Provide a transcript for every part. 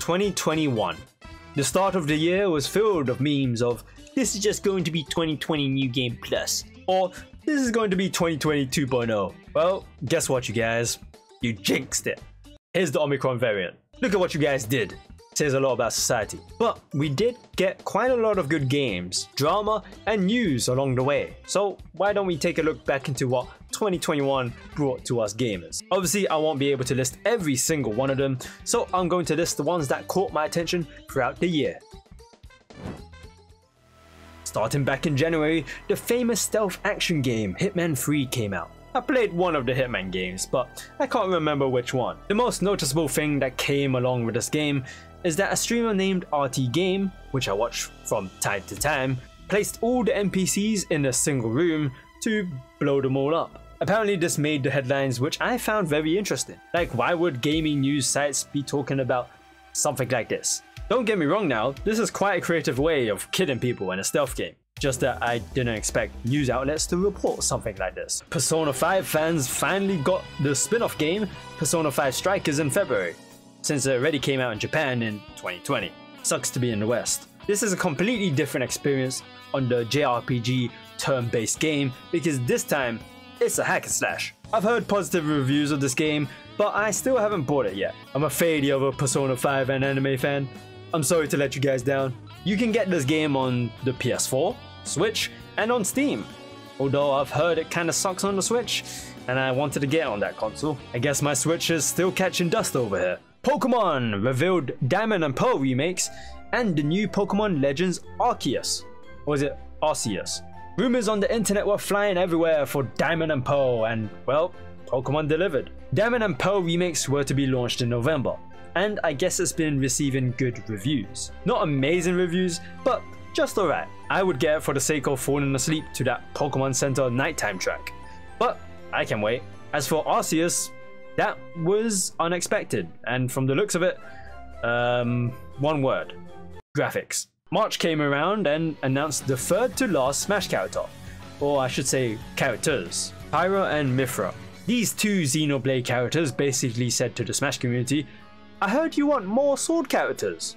2021. The start of the year was filled with memes of, this is just going to be 2020 New Game Plus, or this is going to be 2020 2.0. Well, guess what you guys? You jinxed it. Here's the Omicron variant. Look at what you guys did. Says a lot about society. But we did get quite a lot of good games, drama, and news along the way. So why don't we take a look back into what 2021 brought to us gamers. Obviously, I won't be able to list every single one of them, so I'm going to list the ones that caught my attention throughout the year. Starting back in January, the famous stealth action game Hitman 3 came out. I played one of the Hitman games, but I can't remember which one. The most noticeable thing that came along with this game is that a streamer named RT Game, which I watch from time to time, placed all the NPCs in a single room to blow them all up. Apparently this made the headlines, which I found very interesting. Like, why would gaming news sites be talking about something like this? Don't get me wrong now, this is quite a creative way of killing people in a stealth game. Just that I didn't expect news outlets to report something like this. Persona 5 fans finally got the spin-off game Persona 5 Strikers in February, since it already came out in Japan in 2020. Sucks to be in the West. This is a completely different experience on the JRPG turn-based game because this time it's a hack and slash. I've heard positive reviews of this game, but I still haven't bought it yet. I'm afraid you're a Persona 5 and anime fan. I'm sorry to let you guys down. You can get this game on the PS4, Switch, and on Steam. Although I've heard it kinda sucks on the Switch, and I wanted to get on that console. I guess my Switch is still catching dust over here. Pokemon revealed Diamond and Pearl remakes and the new Pokemon Legends Arceus. Or is it Arceus? Rumors on the internet were flying everywhere for Diamond and Pearl, and well, Pokemon delivered. Diamond and Pearl remakes were to be launched in November, and I guess it's been receiving good reviews. Not amazing reviews, but just alright. I would get it for the sake of falling asleep to that Pokemon Center nighttime track. But I can wait. As for Arceus, that was unexpected, and from the looks of it, one word: graphics. March came around and announced the third to last Smash character, or I should say characters, Pyra and Mythra. These two Xenoblade characters basically said to the Smash community, I heard you want more sword characters,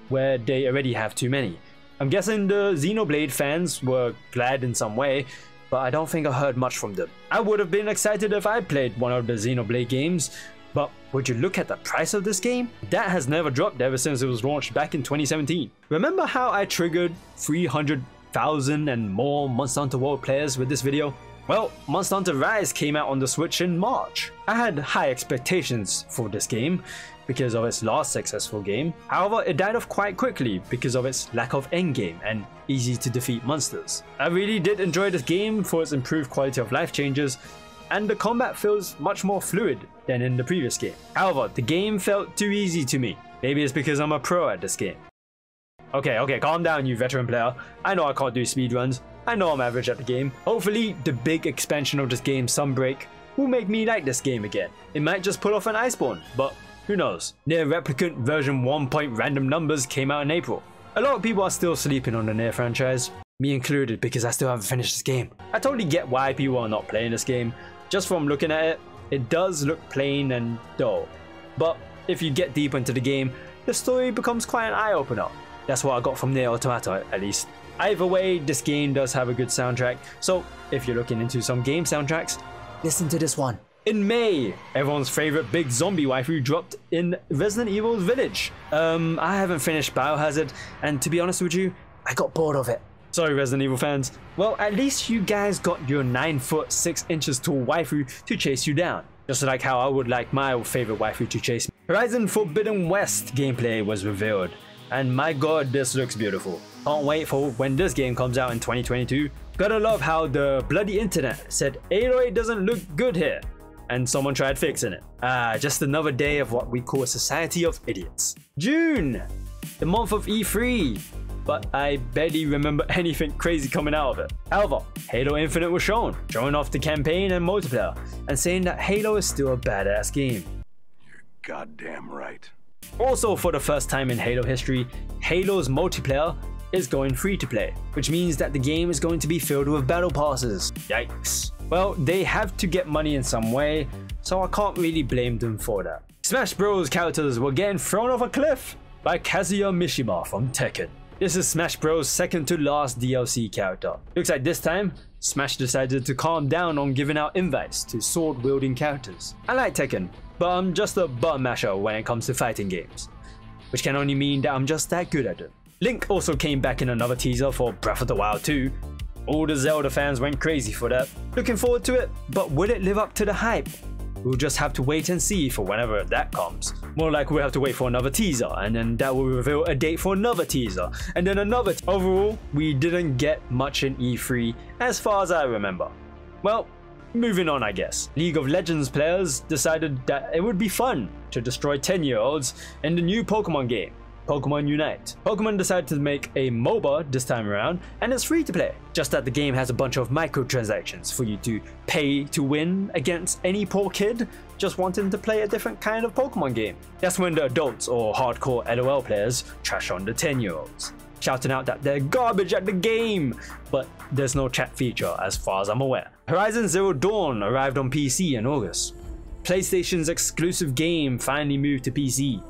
where they already have too many. I'm guessing the Xenoblade fans were glad in some way, but I don't think I heard much from them. I would have been excited if I played one of the Xenoblade games, but would you look at the price of this game? That has never dropped ever since it was launched back in 2017. Remember how I triggered 300,000 and more Monster Hunter World players with this video? Well, Monster Hunter Rise came out on the Switch in March. I had high expectations for this game because of its last successful game. However, it died off quite quickly because of its lack of endgame and easy to defeat monsters. I really did enjoy this game for its improved quality of life changes, and the combat feels much more fluid than in the previous game. However, the game felt too easy to me. Maybe it's because I'm a pro at this game. Okay, calm down you veteran player. I know I can't do speedruns. I know I'm average at the game. Hopefully, the big expansion of this game, Sunbreak, will make me like this game again. It might just pull off an Iceborne, but who knows. Nier Replicant version 1. Random Numbers came out in April. A lot of people are still sleeping on the Nier franchise, me included, because I still haven't finished this game. I totally get why people are not playing this game. Just from looking at it, it does look plain and dull. But if you get deep into the game, the story becomes quite an eye-opener. That's what I got from Nier Automata, at least. Either way, this game does have a good soundtrack, so if you're looking into some game soundtracks, listen to this one. In May, everyone's favorite big zombie waifu dropped in Resident Evil's Village. I haven't finished Biohazard, and to be honest with you, I got bored of it. Sorry Resident Evil fans. Well, at least you guys got your 9 foot 6 inches tall waifu to chase you down. Just like how I would like my favorite waifu to chase me. Horizon Forbidden West gameplay was revealed, and my god, this looks beautiful. Can't wait for when this game comes out in 2022. Gotta love how the bloody internet said Aloy doesn't look good here, and someone tried fixing it. Just another day of what we call a society of idiots. June, the month of E3, but I barely remember anything crazy coming out of it. However, Halo Infinite was shown, showing off the campaign and multiplayer, and saying that Halo is still a badass game. You're goddamn right. Also, for the first time in Halo history, Halo's multiplayer is going free to play, which means that the game is going to be filled with battle passes. Yikes. Well, they have to get money in some way, so I can't really blame them for that. Smash Bros characters were getting thrown off a cliff by Kazuya Mishima from Tekken. This is Smash Bros' second to last DLC character. Looks like this time, Smash decided to calm down on giving out invites to sword-wielding characters. I like Tekken, but I'm just a button masher when it comes to fighting games, which can only mean that I'm just that good at it. Link also came back in another teaser for Breath of the Wild 2. All the Zelda fans went crazy for that. Looking forward to it, but will it live up to the hype? We'll just have to wait and see for whenever that comes. More like we'll have to wait for another teaser, and then that will reveal a date for another teaser, and then another. Overall, we didn't get much in E3 as far as I remember. Well, moving on I guess. League of Legends players decided that it would be fun to destroy 10-year-olds in the new Pokemon game, Pokemon Unite. Pokemon decided to make a MOBA this time around, and it's free to play. Just that the game has a bunch of microtransactions for you to pay to win against any poor kid just wanting to play a different kind of Pokemon game. That's when the adults or hardcore LOL players trash on the 10-year-olds, shouting out that they're garbage at the game, but there's no chat feature as far as I'm aware. Horizon Zero Dawn arrived on PC in August. PlayStation's exclusive game finally moved to PC.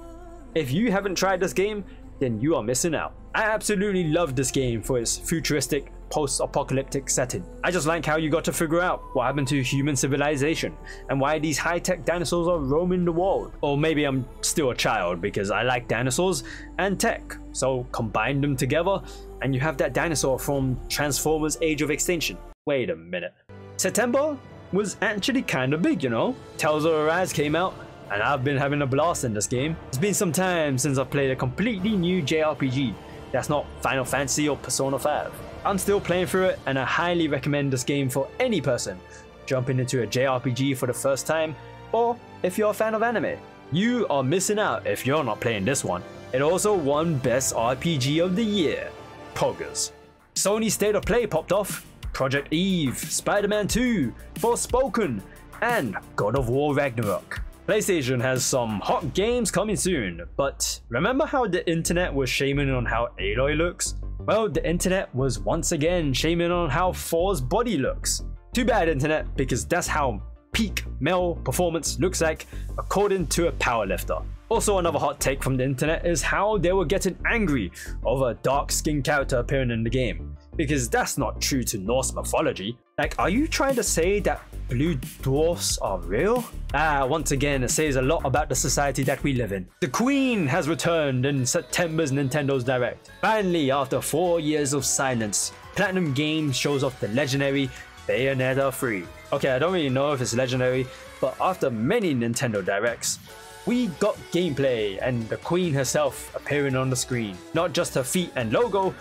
If you haven't tried this game, then you are missing out. I absolutely love this game for its futuristic, post-apocalyptic setting. I just like how you got to figure out what happened to human civilization and why these high-tech dinosaurs are roaming the world. Or maybe I'm still a child because I like dinosaurs and tech, so combine them together and you have that dinosaur from Transformers Age of Extinction. Wait a minute. September was actually kinda big, you know? Tales of Arise came out, and I've been having a blast in this game. It's been some time since I've played a completely new JRPG that's not Final Fantasy or Persona 5. I'm still playing through it, and I highly recommend this game for any person jumping into a JRPG for the first time, or if you're a fan of anime. You are missing out if you're not playing this one. It also won Best RPG of the Year, Poggers. Sony State of Play popped off, Project Eve, Spider-Man 2, Forspoken, and God of War Ragnarok. PlayStation has some hot games coming soon, but remember how the internet was shaming on how Aloy looks? Well, the internet was once again shaming on how Thor's body looks. Too bad, internet, because that's how peak male performance looks like according to a powerlifter. Also, another hot take from the internet is how they were getting angry over a dark-skinned character appearing in the game, because that's not true to Norse mythology. Like, are you trying to say that blue dwarfs are real? Once again, it says a lot about the society that we live in. The Queen has returned in September's Nintendo's Direct. Finally, after 4 years of silence, Platinum Games shows off the legendary Bayonetta 3. Okay, I don't really know if it's legendary, but after many Nintendo Directs, we got gameplay and the Queen herself appearing on the screen. Not just her feet and logo,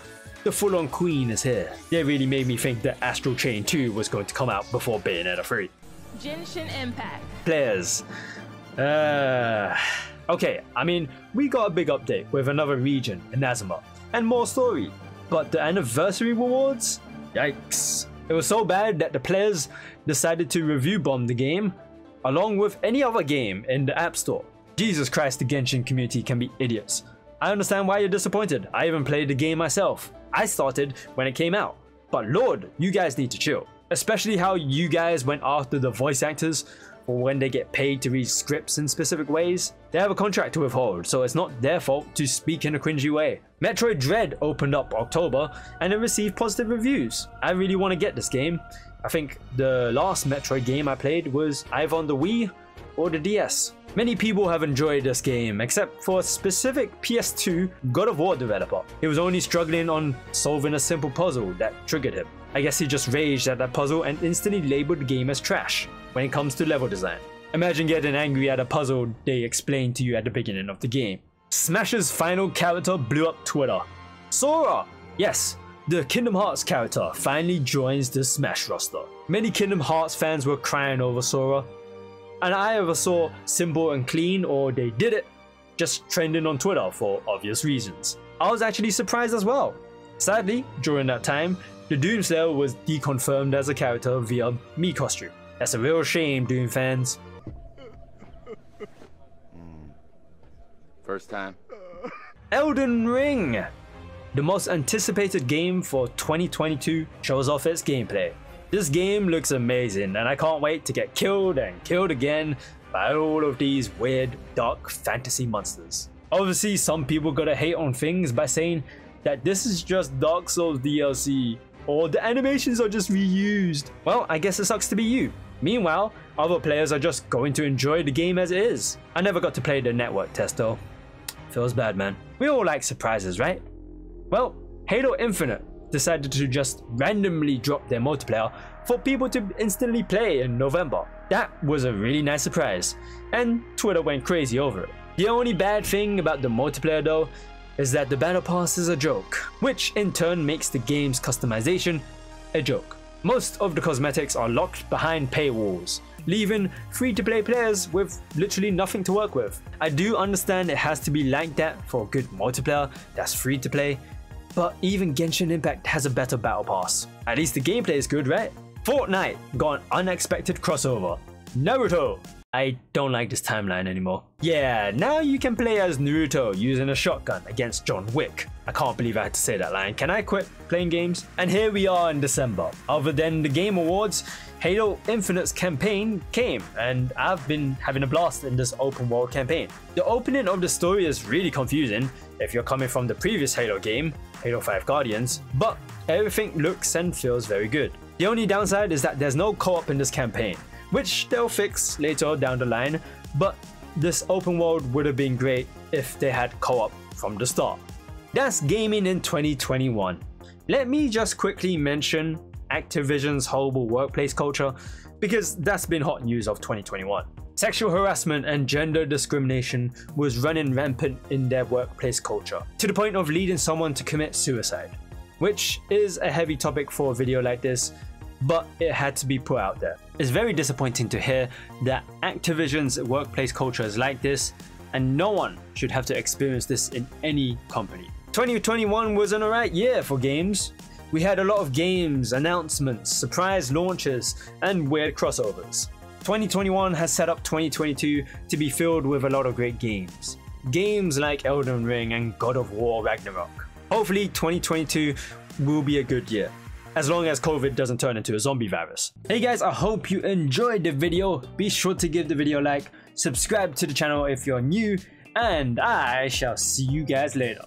the full-on Queen is here. They really made me think that Astral Chain 2 was going to come out before Bayonetta 3. Genshin Impact. Players. Okay, I mean, we got a big update with another region, Inazuma, and more story. But the anniversary rewards? Yikes. It was so bad that the players decided to review bomb the game, along with any other game in the App Store. Jesus Christ, the Genshin community can be idiots. I understand why you're disappointed. I even played the game myself. I started when it came out. But Lord, you guys need to chill. Especially how you guys went after the voice actors for when they get paid to read scripts in specific ways. They have a contract to withhold, so it's not their fault to speak in a cringy way. Metroid Dread opened up October and it received positive reviews. I really want to get this game. I think the last Metroid game I played was either on the Wii or the DS. Many people have enjoyed this game, except for a specific PS2 God of War developer. He was only struggling on solving a simple puzzle that triggered him. I guess he just raged at that puzzle and instantly labeled the game as trash when it comes to level design. Imagine getting angry at a puzzle they explained to you at the beginning of the game. Smash's final character blew up Twitter. Sora! Yes, the Kingdom Hearts character finally joins the Smash roster. Many Kingdom Hearts fans were crying over Sora, and I either saw Simple and Clean or they did it, just trending on Twitter for obvious reasons. I was actually surprised as well. Sadly, during that time, the Doomslayer was deconfirmed as a character via Mii costume. That's a real shame, Doom fans. First time. Elden Ring! The most anticipated game for 2022 shows off its gameplay. This game looks amazing and I can't wait to get killed and killed again by all of these weird, dark fantasy monsters. Obviously, some people gotta hate on things by saying that this is just Dark Souls DLC, or the animations are just reused. Well, I guess it sucks to be you. Meanwhile, other players are just going to enjoy the game as it is. I never got to play the network test though. Feels bad, man. We all like surprises, right? Well, Halo Infinite decided to just randomly drop their multiplayer for people to instantly play in November. That was a really nice surprise, and Twitter went crazy over it. The only bad thing about the multiplayer though is that the battle pass is a joke, which in turn makes the game's customization a joke. Most of the cosmetics are locked behind paywalls, leaving free-to-play players with literally nothing to work with. I do understand it has to be like that for a good multiplayer that's free to play, but even Genshin Impact has a better battle pass. At least the gameplay is good, right? Fortnite got an unexpected crossover. Naruto! I don't like this timeline anymore. Yeah, now you can play as Naruto using a shotgun against John Wick. I can't believe I had to say that line. Can I quit playing games? And here we are in December. Other than the Game Awards, Halo Infinite's campaign came, and I've been having a blast in this open world campaign. The opening of the story is really confusing if you're coming from the previous Halo game, Halo 5 Guardians, but everything looks and feels very good. The only downside is that there's no co-op in this campaign, which they'll fix later down the line, but this open world would have been great if they had co-op from the start. That's gaming in 2021. Let me just quickly mention Activision's horrible workplace culture, because that's been hot news of 2021. Sexual harassment and gender discrimination was running rampant in their workplace culture, to the point of leading someone to commit suicide, which is a heavy topic for a video like this, but it had to be put out there. It's very disappointing to hear that Activision's workplace culture is like this, and no one should have to experience this in any company. 2021 was an alright year for games. We had a lot of games, announcements, surprise launches, and weird crossovers. 2021 has set up 2022 to be filled with a lot of great games. Games like Elden Ring and God of War Ragnarok. Hopefully 2022 will be a good year, as long as COVID doesn't turn into a zombie virus. Hey guys, I hope you enjoyed the video. Be sure to give the video a like, subscribe to the channel if you're new, and I shall see you guys later.